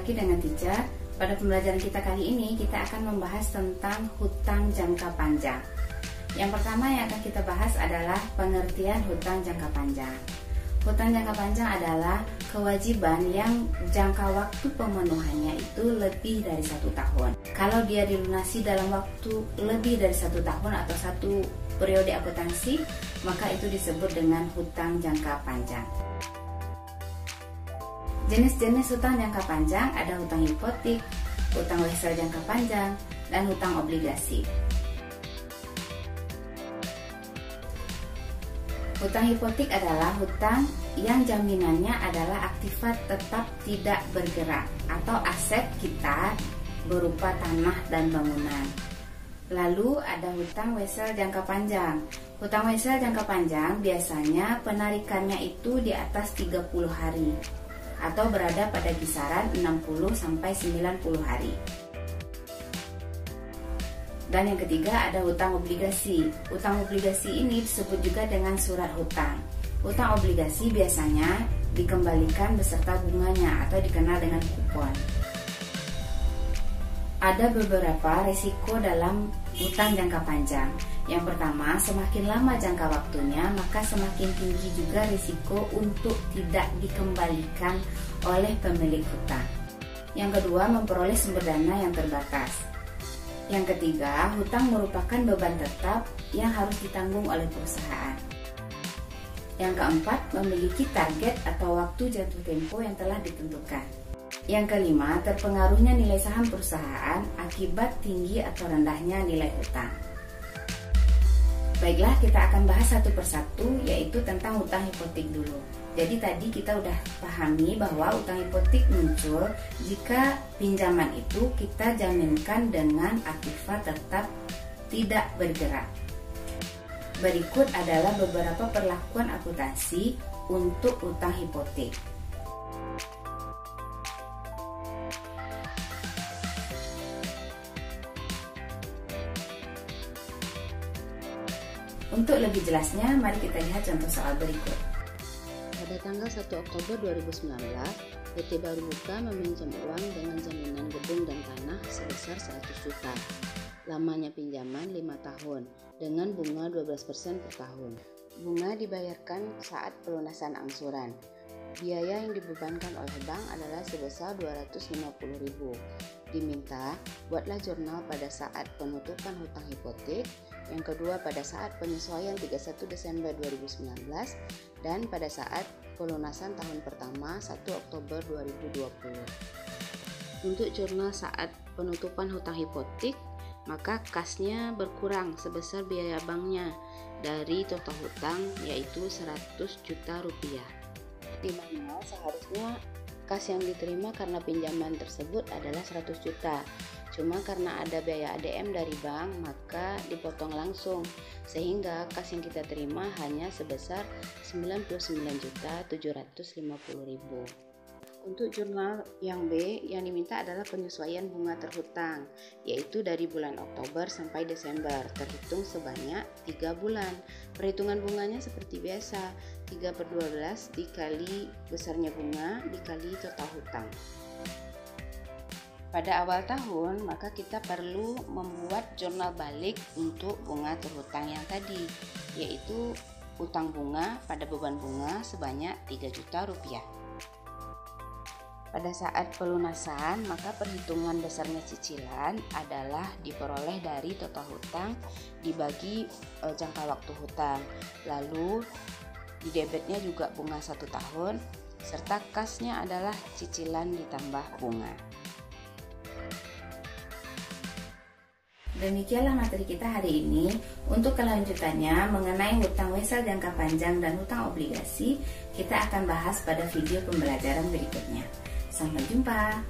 lagi dengan Tica. Pada pembelajaran kita kali ini, kita akan membahas tentang hutang jangka panjang. Yang pertama yang akan kita bahas adalah pengertian hutang jangka panjang. Hutang jangka panjang adalah kewajiban yang jangka waktu pemenuhannya itu lebih dari 1 tahun. Kalau dia dilunasi dalam waktu lebih dari 1 tahun atau 1 periode akuntansi, maka itu disebut dengan hutang jangka panjang. Jenis-jenis hutang jangka panjang ada hutang hipotek, hutang wesel jangka panjang, dan hutang obligasi. Hutang hipotek adalah hutang yang jaminannya adalah aktiva tetap tidak bergerak atau aset kita berupa tanah dan bangunan. Lalu ada hutang wesel jangka panjang. Hutang wesel jangka panjang biasanya penarikannya itu di atas 30 hari atau berada pada kisaran 60 sampai 90 hari. Dan yang ketiga ada hutang obligasi. Hutang obligasi ini disebut juga dengan surat hutang. Hutang obligasi biasanya dikembalikan beserta bunganya atau dikenal dengan kupon. Ada beberapa risiko dalam hutang jangka panjang. Yang pertama, semakin lama jangka waktunya, maka semakin tinggi juga risiko untuk tidak dikembalikan oleh pemilik hutang. Yang kedua, memperoleh sumber dana yang terbatas. Yang ketiga, hutang merupakan beban tetap yang harus ditanggung oleh perusahaan. Yang keempat, memiliki target atau waktu jatuh tempo yang telah ditentukan. Yang kelima, terpengaruhnya nilai saham perusahaan akibat tinggi atau rendahnya nilai hutang. Baiklah, kita akan bahas satu persatu, yaitu tentang hutang hipotek dulu. Jadi tadi kita udah pahami bahwa hutang hipotek muncul jika pinjaman itu kita jaminkan dengan aktiva tetap tidak bergerak. Berikut adalah beberapa perlakuan akuntansi untuk hutang hipotek. Untuk lebih jelasnya, mari kita lihat contoh soal berikut. Pada tanggal 1 Oktober 2019, PT Barubuka meminjam uang dengan jaminan gedung dan tanah sebesar 100 juta. Lamanya pinjaman 5 tahun dengan bunga 12% per tahun. Bunga dibayarkan saat pelunasan angsuran. Biaya yang dibebankan oleh bank adalah sebesar 250.000. Diminta, buatlah jurnal pada saat penutupan hutang hipotek, yang kedua pada saat penyesuaian 31 Desember 2019, dan pada saat pelunasan tahun pertama 1 Oktober 2020. Untuk jurnal saat penutupan hutang hipotek, maka kasnya berkurang sebesar biaya banknya dari total hutang, yaitu 100 juta rupiah. Di mana seharusnya kas yang diterima karena pinjaman tersebut adalah 100 juta. Cuma karena ada biaya ADM dari bank, maka dipotong langsung, sehingga kas yang kita terima hanya sebesar 99.750.000. Untuk jurnal yang B, yang diminta adalah penyesuaian bunga terhutang, yaitu dari bulan Oktober sampai Desember, terhitung sebanyak 3 bulan. Perhitungan bunganya seperti biasa, 3/12 dikali besarnya bunga dikali total hutang. Pada awal tahun, maka kita perlu membuat jurnal balik untuk bunga terhutang yang tadi, yaitu hutang bunga pada beban bunga sebanyak 3 juta rupiah. Pada saat pelunasan, maka perhitungan besarnya cicilan adalah diperoleh dari total hutang dibagi jangka waktu hutang. Lalu di debitnya juga bunga 1 tahun, serta kasnya adalah cicilan ditambah bunga. Demikianlah materi kita hari ini. Untuk kelanjutannya mengenai hutang wesel jangka panjang dan hutang obligasi, kita akan bahas pada video pembelajaran berikutnya. Sampai jumpa.